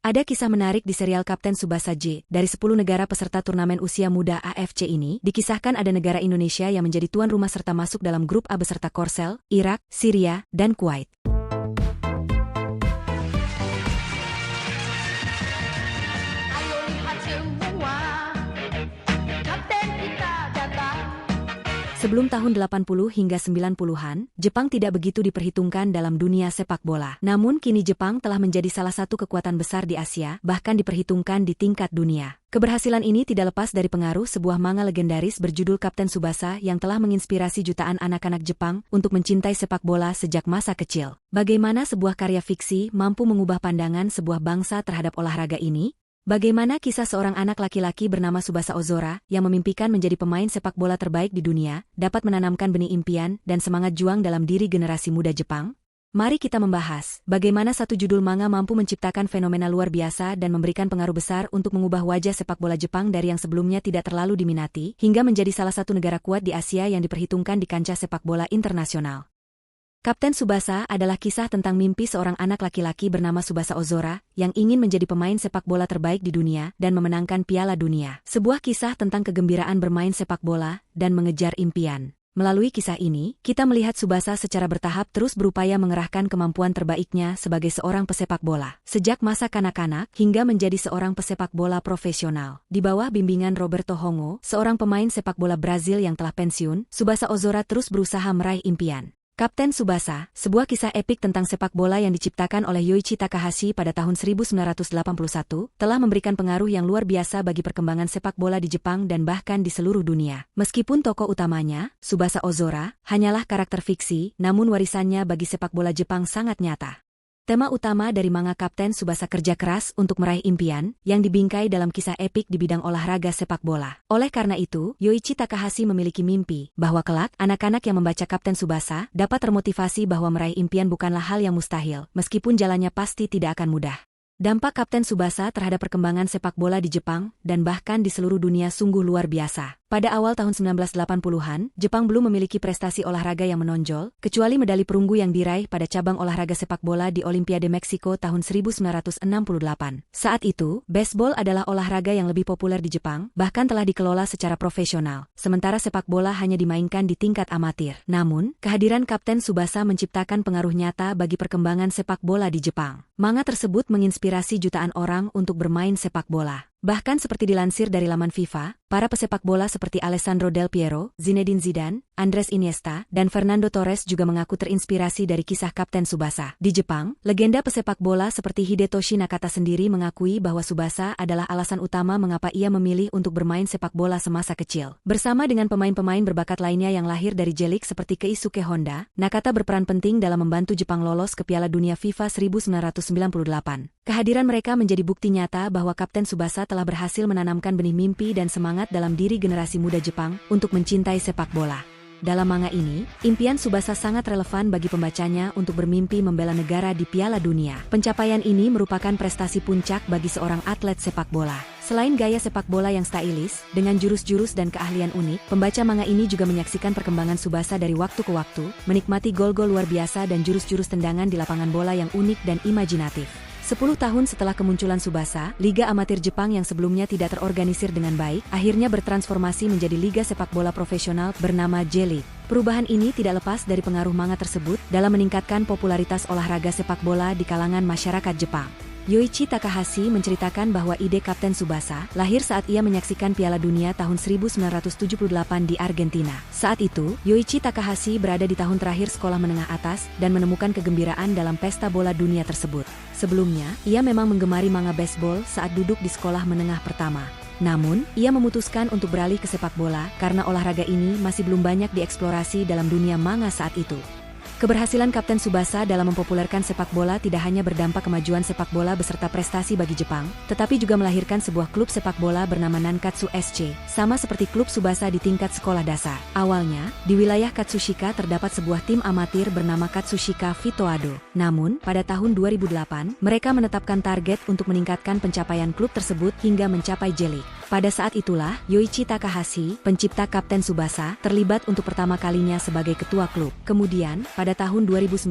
Ada kisah menarik di serial Kapten Tsubasa J. Dari 10 negara peserta turnamen usia muda AFC ini, dikisahkan ada negara Indonesia yang menjadi tuan rumah serta masuk dalam grup A beserta Korsel, Irak, Syria, dan Kuwait. Sebelum tahun 80 hingga 90-an, Jepang tidak begitu diperhitungkan dalam dunia sepak bola. Namun kini Jepang telah menjadi salah satu kekuatan besar di Asia, bahkan diperhitungkan di tingkat dunia. Keberhasilan ini tidak lepas dari pengaruh sebuah manga legendaris berjudul Kapten Tsubasa yang telah menginspirasi jutaan anak-anak Jepang untuk mencintai sepak bola sejak masa kecil. Bagaimana sebuah karya fiksi mampu mengubah pandangan sebuah bangsa terhadap olahraga ini? Bagaimana kisah seorang anak laki-laki bernama Tsubasa Ozora yang memimpikan menjadi pemain sepak bola terbaik di dunia dapat menanamkan benih impian dan semangat juang dalam diri generasi muda Jepang? Mari kita membahas bagaimana satu judul manga mampu menciptakan fenomena luar biasa dan memberikan pengaruh besar untuk mengubah wajah sepak bola Jepang dari yang sebelumnya tidak terlalu diminati hingga menjadi salah satu negara kuat di Asia yang diperhitungkan di kancah sepak bola internasional. Kapten Tsubasa adalah kisah tentang mimpi seorang anak laki-laki bernama Tsubasa Ozora yang ingin menjadi pemain sepak bola terbaik di dunia dan memenangkan Piala Dunia. Sebuah kisah tentang kegembiraan bermain sepak bola dan mengejar impian. Melalui kisah ini, kita melihat Tsubasa secara bertahap terus berupaya mengerahkan kemampuan terbaiknya sebagai seorang pesepak bola. Sejak masa kanak-kanak hingga menjadi seorang pesepak bola profesional. Di bawah bimbingan Roberto Hongo, seorang pemain sepak bola Brazil yang telah pensiun, Tsubasa Ozora terus berusaha meraih impian. Kapten Tsubasa, sebuah kisah epik tentang sepak bola yang diciptakan oleh Yoichi Takahashi pada tahun 1981, telah memberikan pengaruh yang luar biasa bagi perkembangan sepak bola di Jepang dan bahkan di seluruh dunia. Meskipun tokoh utamanya, Tsubasa Ozora, hanyalah karakter fiksi, namun warisannya bagi sepak bola Jepang sangat nyata. Tema utama dari manga Kapten Tsubasa kerja keras untuk meraih impian, yang dibingkai dalam kisah epik di bidang olahraga sepak bola. Oleh karena itu, Yoichi Takahashi memiliki mimpi, bahwa kelak, anak-anak yang membaca Kapten Tsubasa dapat termotivasi bahwa meraih impian bukanlah hal yang mustahil, meskipun jalannya pasti tidak akan mudah. Dampak Kapten Tsubasa terhadap perkembangan sepak bola di Jepang, dan bahkan di seluruh dunia sungguh luar biasa. Pada awal tahun 1980-an, Jepang belum memiliki prestasi olahraga yang menonjol, kecuali medali perunggu yang diraih pada cabang olahraga sepak bola di Olimpiade Meksiko tahun 1968. Saat itu, baseball adalah olahraga yang lebih populer di Jepang, bahkan telah dikelola secara profesional, sementara sepak bola hanya dimainkan di tingkat amatir. Namun, kehadiran Kapten Tsubasa menciptakan pengaruh nyata bagi perkembangan sepak bola di Jepang. Manga tersebut menginspirasi jutaan orang untuk bermain sepak bola. Bahkan seperti dilansir dari laman FIFA, para pesepak bola seperti Alessandro Del Piero, Zinedine Zidane, Andres Iniesta, dan Fernando Torres juga mengaku terinspirasi dari kisah Kapten Tsubasa. Di Jepang, legenda pesepak bola seperti Hidetoshi Nakata sendiri mengakui bahwa Tsubasa adalah alasan utama mengapa ia memilih untuk bermain sepak bola semasa kecil. Bersama dengan pemain-pemain berbakat lainnya yang lahir dari J-League seperti Keisuke Honda, Nakata berperan penting dalam membantu Jepang lolos ke Piala Dunia FIFA 1998. Kehadiran mereka menjadi bukti nyata bahwa Kapten Tsubasa telah berhasil menanamkan benih mimpi dan semangat dalam diri generasi muda Jepang untuk mencintai sepak bola. Dalam manga ini, impian Tsubasa sangat relevan bagi pembacanya untuk bermimpi membela negara di Piala Dunia. Pencapaian ini merupakan prestasi puncak bagi seorang atlet sepak bola. Selain gaya sepak bola yang stylish, dengan jurus-jurus dan keahlian unik, pembaca manga ini juga menyaksikan perkembangan Tsubasa dari waktu ke waktu, menikmati gol-gol luar biasa dan jurus-jurus tendangan di lapangan bola yang unik dan imajinatif. 10 tahun setelah kemunculan Tsubasa, Liga Amatir Jepang yang sebelumnya tidak terorganisir dengan baik, akhirnya bertransformasi menjadi Liga Sepak Bola Profesional bernama J-League. Perubahan ini tidak lepas dari pengaruh manga tersebut dalam meningkatkan popularitas olahraga sepak bola di kalangan masyarakat Jepang. Yoichi Takahashi menceritakan bahwa ide Kapten Tsubasa lahir saat ia menyaksikan Piala Dunia tahun 1978 di Argentina. Saat itu, Yoichi Takahashi berada di tahun terakhir sekolah menengah atas dan menemukan kegembiraan dalam pesta bola dunia tersebut. Sebelumnya, ia memang menggemari manga baseball saat duduk di sekolah menengah pertama. Namun, ia memutuskan untuk beralih ke sepak bola karena olahraga ini masih belum banyak dieksplorasi dalam dunia manga saat itu. Keberhasilan Kapten Tsubasa dalam mempopulerkan sepak bola tidak hanya berdampak kemajuan sepak bola beserta prestasi bagi Jepang, tetapi juga melahirkan sebuah klub sepak bola bernama Nankatsu SC, sama seperti klub Tsubasa di tingkat sekolah dasar. Awalnya, di wilayah Katsushika terdapat sebuah tim amatir bernama Katsushika Fitoado. Namun, pada tahun 2008, mereka menetapkan target untuk meningkatkan pencapaian klub tersebut hingga mencapai J-League. Pada saat itulah, Yoichi Takahashi, pencipta Kapten Tsubasa, terlibat untuk pertama kalinya sebagai ketua klub. Kemudian, pada tahun 2019,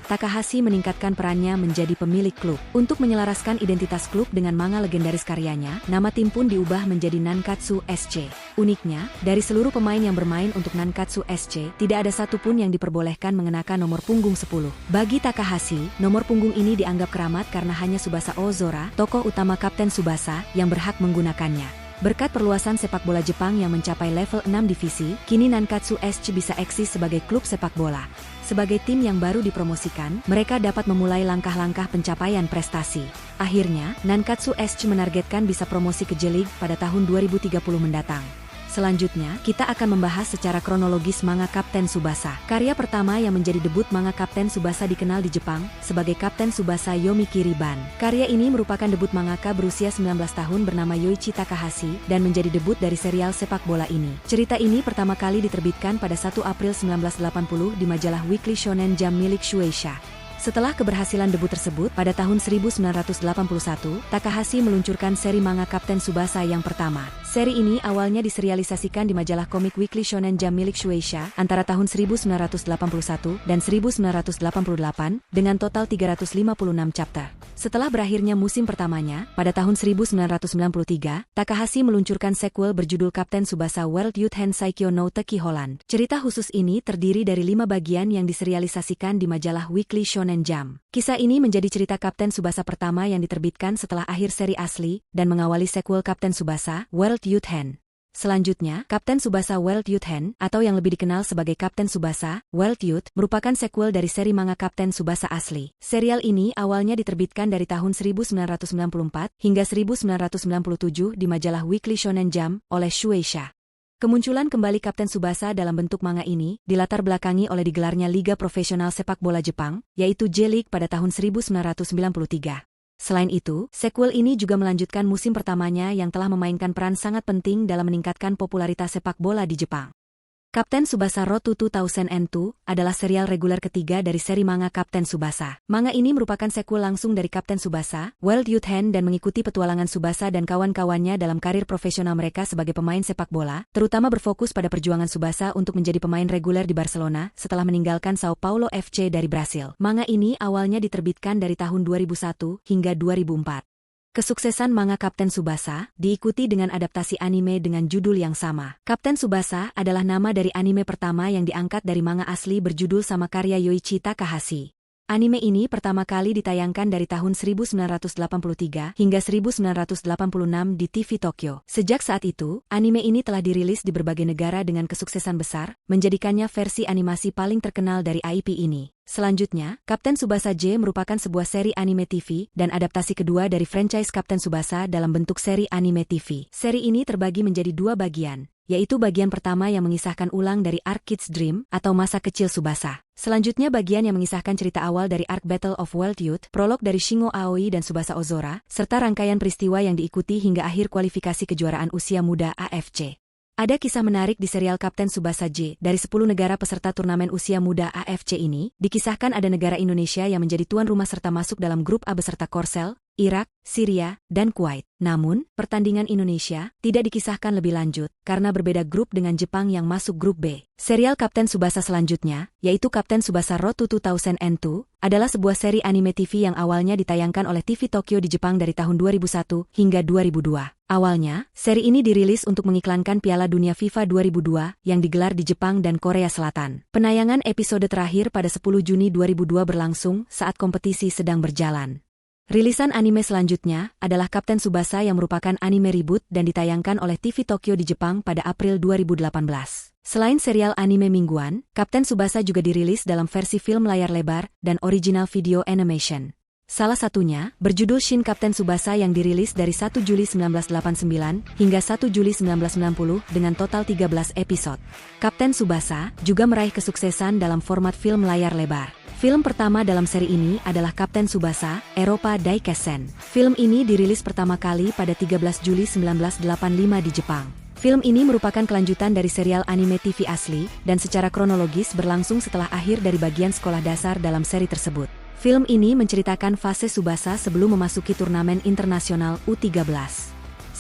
Takahashi meningkatkan perannya menjadi pemilik klub. Untuk menyelaraskan identitas klub dengan manga legendaris karyanya, nama tim pun diubah menjadi Nankatsu SC. Uniknya, dari seluruh pemain yang bermain untuk Nankatsu SC, tidak ada satupun yang diperbolehkan mengenakan nomor punggung 10. Bagi Takahashi, nomor punggung ini dianggap keramat karena hanya Tsubasa Ozora, tokoh utama Kapten Tsubasa, yang berhak menggunakannya. Berkat perluasan sepak bola Jepang yang mencapai level 6 divisi, kini Nankatsu SC bisa eksis sebagai klub sepak bola. Sebagai tim yang baru dipromosikan, mereka dapat memulai langkah-langkah pencapaian prestasi. Akhirnya, Nankatsu SC menargetkan bisa promosi ke J-League pada tahun 2030 mendatang. Selanjutnya, kita akan membahas secara kronologis manga Kapten Tsubasa. Karya pertama yang menjadi debut manga Kapten Tsubasa dikenal di Jepang sebagai Kapten Tsubasa Yomikiri Ban. Karya ini merupakan debut mangaka berusia 19 tahun bernama Yoichi Takahashi dan menjadi debut dari serial sepak bola ini. Cerita ini pertama kali diterbitkan pada 1 April 1980 di majalah Weekly Shonen Jump milik Shueisha. Setelah keberhasilan debut tersebut, pada tahun 1981, Takahashi meluncurkan seri manga Kapten Tsubasa yang pertama. Seri ini awalnya diserialisasikan di majalah komik Weekly Shonen Jump milik Shueisha antara tahun 1981 dan 1988 dengan total 356 chapter. Setelah berakhirnya musim pertamanya, pada tahun 1993, Takahashi meluncurkan sequel berjudul Kapten Tsubasa World Youth Hensaikyo no Teki Holland. Cerita khusus ini terdiri dari 5 bagian yang diserialisasikan di majalah Weekly Shonen Jump. Kisah ini menjadi cerita Kapten Tsubasa pertama yang diterbitkan setelah akhir seri asli dan mengawali sequel Kapten Tsubasa World Youth Hen. Selanjutnya, Kapten Tsubasa World Youth Hen, atau yang lebih dikenal sebagai Kapten Tsubasa World Youth, merupakan sequel dari seri manga Kapten Tsubasa asli. Serial ini awalnya diterbitkan dari tahun 1994 hingga 1997 di majalah Weekly Shonen Jump oleh Shueisha. Kemunculan kembali Kapten Tsubasa dalam bentuk manga ini dilatar belakangi oleh digelarnya Liga Profesional Sepak Bola Jepang, yaitu J-League pada tahun 1993. Selain itu, sequel ini juga melanjutkan musim pertamanya yang telah memainkan peran sangat penting dalam meningkatkan popularitas sepak bola di Jepang. Kapten Tsubasa Road to 2002 adalah serial reguler ketiga dari seri manga Kapten Tsubasa. Manga ini merupakan sequel langsung dari Kapten Tsubasa World Youth Hen dan mengikuti petualangan Tsubasa dan kawan-kawannya dalam karir profesional mereka sebagai pemain sepak bola, terutama berfokus pada perjuangan Tsubasa untuk menjadi pemain reguler di Barcelona setelah meninggalkan Sao Paulo FC dari Brasil. Manga ini awalnya diterbitkan dari tahun 2001 hingga 2004. Kesuksesan manga Kapten Tsubasa diikuti dengan adaptasi anime dengan judul yang sama. Kapten Tsubasa adalah nama dari anime pertama yang diangkat dari manga asli berjudul sama karya Yoichi Takahashi. Anime ini pertama kali ditayangkan dari tahun 1983 hingga 1986 di TV Tokyo. Sejak saat itu, anime ini telah dirilis di berbagai negara dengan kesuksesan besar, menjadikannya versi animasi paling terkenal dari IP ini. Selanjutnya, Kapten Tsubasa J merupakan sebuah seri anime TV dan adaptasi kedua dari franchise Kapten Tsubasa dalam bentuk seri anime TV. Seri ini terbagi menjadi 2 bagian, yaitu bagian pertama yang mengisahkan ulang dari arc Kid's Dream atau masa kecil Tsubasa. Selanjutnya bagian yang mengisahkan cerita awal dari arc Battle of World Youth, prolog dari Shingo Aoi dan Tsubasa Ozora, serta rangkaian peristiwa yang diikuti hingga akhir kualifikasi kejuaraan usia muda AFC. Ada kisah menarik di serial Kapten Tsubasa J. Dari 10 negara peserta turnamen usia muda AFC ini, dikisahkan ada negara Indonesia yang menjadi tuan rumah serta masuk dalam grup A beserta Korsel, Irak, Syria, dan Kuwait. Namun, pertandingan Indonesia tidak dikisahkan lebih lanjut karena berbeda grup dengan Jepang yang masuk grup B. Serial Kapten Tsubasa selanjutnya, yaitu Kapten Tsubasa Road to 2002, adalah sebuah seri anime TV yang awalnya ditayangkan oleh TV Tokyo di Jepang dari tahun 2001 hingga 2002. Awalnya, seri ini dirilis untuk mengiklankan Piala Dunia FIFA 2002 yang digelar di Jepang dan Korea Selatan. Penayangan episode terakhir pada 10 Juni 2002 berlangsung saat kompetisi sedang berjalan. Rilisan anime selanjutnya adalah Kapten Tsubasa yang merupakan anime reboot dan ditayangkan oleh TV Tokyo di Jepang pada April 2018. Selain serial anime mingguan, Kapten Tsubasa juga dirilis dalam versi film layar lebar dan original video animation. Salah satunya, berjudul Shin Kapten Tsubasa yang dirilis dari 1 Juli 1989 hingga 1 Juli 1990 dengan total 13 episode. Kapten Tsubasa juga meraih kesuksesan dalam format film layar lebar. Film pertama dalam seri ini adalah Kapten Tsubasa, Eropa Daikessen. Film ini dirilis pertama kali pada 13 Juli 1985 di Jepang. Film ini merupakan kelanjutan dari serial anime TV asli, dan secara kronologis berlangsung setelah akhir dari bagian sekolah dasar dalam seri tersebut. Film ini menceritakan fase Tsubasa sebelum memasuki turnamen internasional U13.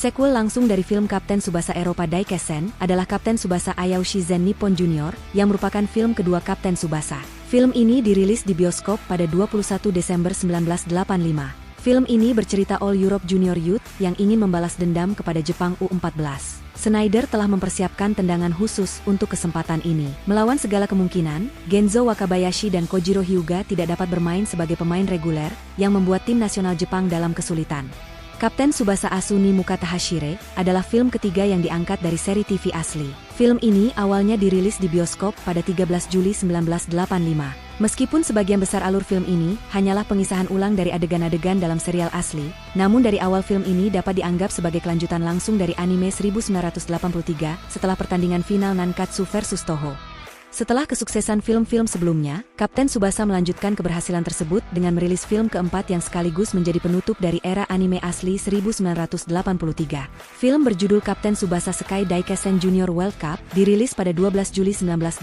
Sequel langsung dari film Kapten Tsubasa Eropa Daikessen adalah Kapten Tsubasa Ayaushi Zen Nippon Junior, yang merupakan film kedua Kapten Tsubasa. Film ini dirilis di bioskop pada 21 Desember 1985. Film ini bercerita All Europe Junior Youth yang ingin membalas dendam kepada Jepang U14. Snyder telah mempersiapkan tendangan khusus untuk kesempatan ini. Melawan segala kemungkinan, Genzo Wakabayashi dan Kojiro Hyuga tidak dapat bermain sebagai pemain reguler, yang membuat tim nasional Jepang dalam kesulitan. Kapten Tsubasa Asuni Mukata Hashire adalah film ketiga yang diangkat dari seri TV asli. Film ini awalnya dirilis di bioskop pada 13 Juli 1985. Meskipun sebagian besar alur film ini hanyalah pengisahan ulang dari adegan-adegan dalam serial asli, namun dari awal film ini dapat dianggap sebagai kelanjutan langsung dari anime 1983 setelah pertandingan final Nankatsu versus Toho. Setelah kesuksesan film-film sebelumnya, Kapten Tsubasa melanjutkan keberhasilan tersebut dengan merilis film keempat yang sekaligus menjadi penutup dari era anime asli 1983. Film berjudul Kapten Tsubasa Sekai Daikessen Junior World Cup dirilis pada 12 Juli 1986.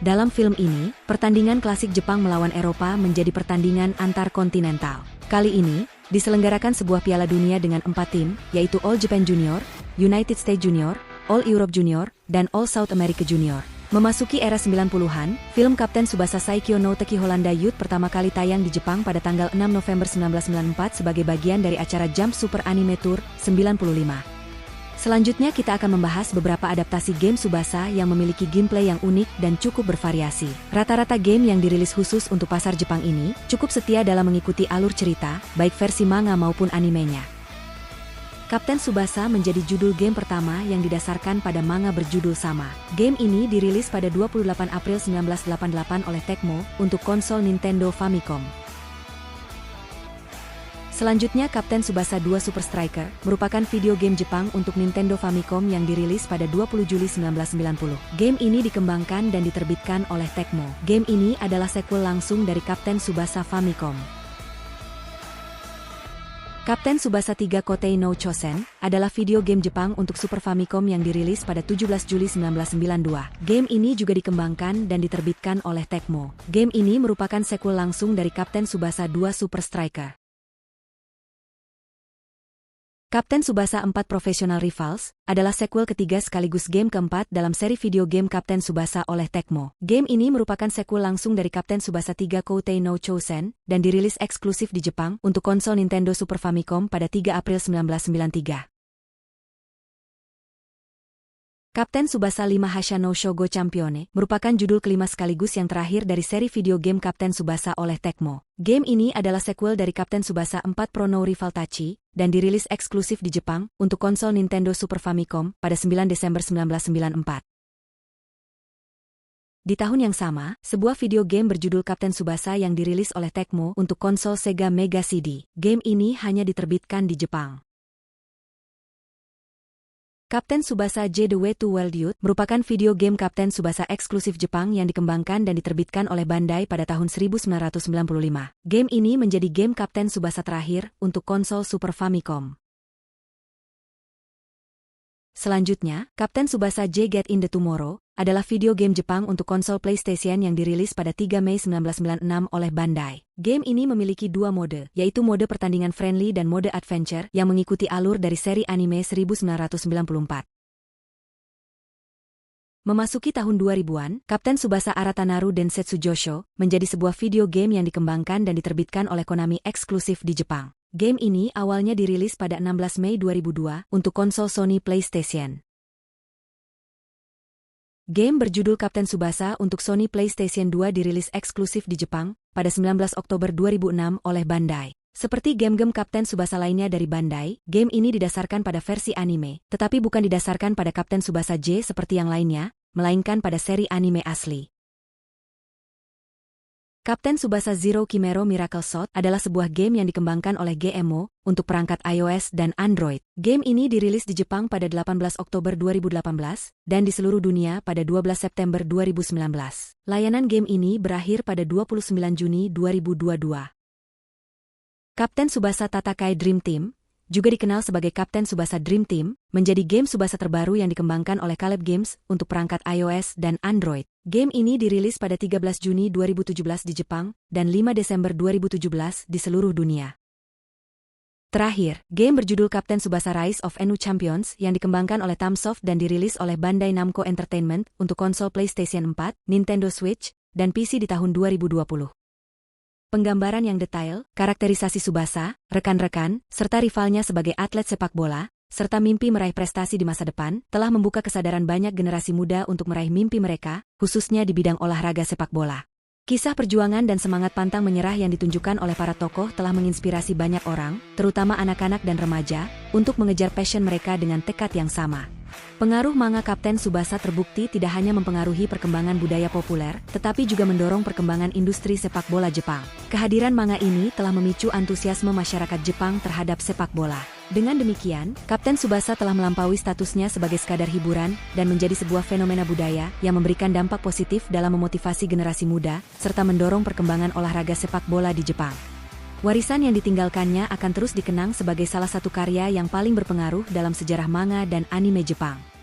Dalam film ini, pertandingan klasik Jepang melawan Eropa menjadi pertandingan antarkontinental. Kali ini, diselenggarakan sebuah piala dunia dengan 4 tim, yaitu All Japan Junior, United States Junior, All Europe Junior, dan All South America Junior. Memasuki era 90-an, film Kapten Tsubasa Saikyo no Teki Hollanda Youth pertama kali tayang di Jepang pada tanggal 6 November 1994 sebagai bagian dari acara Jump Super Anime Tour 95. Selanjutnya kita akan membahas beberapa adaptasi game Tsubasa yang memiliki gameplay yang unik dan cukup bervariasi. Rata-rata game yang dirilis khusus untuk pasar Jepang ini cukup setia dalam mengikuti alur cerita, baik versi manga maupun animenya. Kapten Tsubasa menjadi judul game pertama yang didasarkan pada manga berjudul sama. Game ini dirilis pada 28 April 1988 oleh Tecmo untuk konsol Nintendo Famicom. Selanjutnya Kapten Tsubasa 2 Super Striker merupakan video game Jepang untuk Nintendo Famicom yang dirilis pada 20 Juli 1990. Game ini dikembangkan dan diterbitkan oleh Tecmo. Game ini adalah sequel langsung dari Kapten Tsubasa Famicom. Kapten Tsubasa 3 Kotei no Chosen adalah video game Jepang untuk Super Famicom yang dirilis pada 17 Juli 1992. Game ini juga dikembangkan dan diterbitkan oleh Tecmo. Game ini merupakan sequel langsung dari Kapten Tsubasa 2 Super Striker. Kapten Tsubasa 4 Professional Rivals adalah sequel ketiga sekaligus game keempat dalam seri video game Kapten Tsubasa oleh Tecmo. Game ini merupakan sequel langsung dari Kapten Tsubasa 3 Kotei no Chosen dan dirilis eksklusif di Jepang untuk konsol Nintendo Super Famicom pada 3 April 1993. Kapten Tsubasa 5 Hasha no Shogo Champione merupakan judul kelima sekaligus yang terakhir dari seri video game Kapten Tsubasa oleh Tecmo. Game ini adalah sequel dari Kapten Tsubasa 4 Pro no Rival Tachi dan dirilis eksklusif di Jepang untuk konsol Nintendo Super Famicom pada 9 Desember 1994. Di tahun yang sama, sebuah video game berjudul Kapten Tsubasa yang dirilis oleh Tecmo untuk konsol Sega Mega CD. Game ini hanya diterbitkan di Jepang. Kapten Tsubasa J The Way to Wild Youth merupakan video game Kapten Tsubasa eksklusif Jepang yang dikembangkan dan diterbitkan oleh Bandai pada tahun 1995. Game ini menjadi game Kapten Tsubasa terakhir untuk konsol Super Famicom. Selanjutnya, Kapten Tsubasa J Get in the Tomorrow adalah video game Jepang untuk konsol PlayStation yang dirilis pada 3 Mei 1996 oleh Bandai. Game ini memiliki dua mode, yaitu mode pertandingan friendly dan mode adventure yang mengikuti alur dari seri anime 1994. Memasuki tahun 2000-an, Kapten Tsubasa Aratanaru Densetsu Josho menjadi sebuah video game yang dikembangkan dan diterbitkan oleh Konami eksklusif di Jepang. Game ini awalnya dirilis pada 16 Mei 2002 untuk konsol Sony PlayStation. Game berjudul Kapten Tsubasa untuk Sony PlayStation 2 dirilis eksklusif di Jepang pada 19 Oktober 2006 oleh Bandai. Seperti game-game Kapten Tsubasa lainnya dari Bandai, game ini didasarkan pada versi anime, tetapi bukan didasarkan pada Kapten Tsubasa J seperti yang lainnya, melainkan pada seri anime asli. Kapten Tsubasa Zero Kimero Miracle Shot adalah sebuah game yang dikembangkan oleh GMO untuk perangkat iOS dan Android. Game ini dirilis di Jepang pada 18 Oktober 2018 dan di seluruh dunia pada 12 September 2019. Layanan game ini berakhir pada 29 Juni 2022. Kapten Tsubasa Tatakai Dream Team, juga dikenal sebagai Kapten Tsubasa Dream Team, menjadi game Tsubasa terbaru yang dikembangkan oleh Caleb Games untuk perangkat iOS dan Android. Game ini dirilis pada 13 Juni 2017 di Jepang dan 5 Desember 2017 di seluruh dunia. Terakhir, game berjudul Captain Tsubasa Rise of Enu Champions yang dikembangkan oleh Tamsoft dan dirilis oleh Bandai Namco Entertainment untuk konsol PlayStation 4, Nintendo Switch, dan PC di tahun 2020. Penggambaran yang detail, karakterisasi Tsubasa, rekan-rekan, serta rivalnya sebagai atlet sepak bola, serta mimpi meraih prestasi di masa depan, telah membuka kesadaran banyak generasi muda untuk meraih mimpi mereka, khususnya di bidang olahraga sepak bola. Kisah perjuangan dan semangat pantang menyerah yang ditunjukkan oleh para tokoh telah menginspirasi banyak orang, terutama anak-anak dan remaja, untuk mengejar passion mereka dengan tekad yang sama. Pengaruh manga Kapten Tsubasa terbukti tidak hanya mempengaruhi perkembangan budaya populer, tetapi juga mendorong perkembangan industri sepak bola Jepang. Kehadiran manga ini telah memicu antusiasme masyarakat Jepang terhadap sepak bola. Dengan demikian, Kapten Tsubasa telah melampaui statusnya sebagai sekadar hiburan dan menjadi sebuah fenomena budaya yang memberikan dampak positif dalam memotivasi generasi muda, serta mendorong perkembangan olahraga sepak bola di Jepang. Warisan yang ditinggalkannya akan terus dikenang sebagai salah satu karya yang paling berpengaruh dalam sejarah manga dan anime Jepang.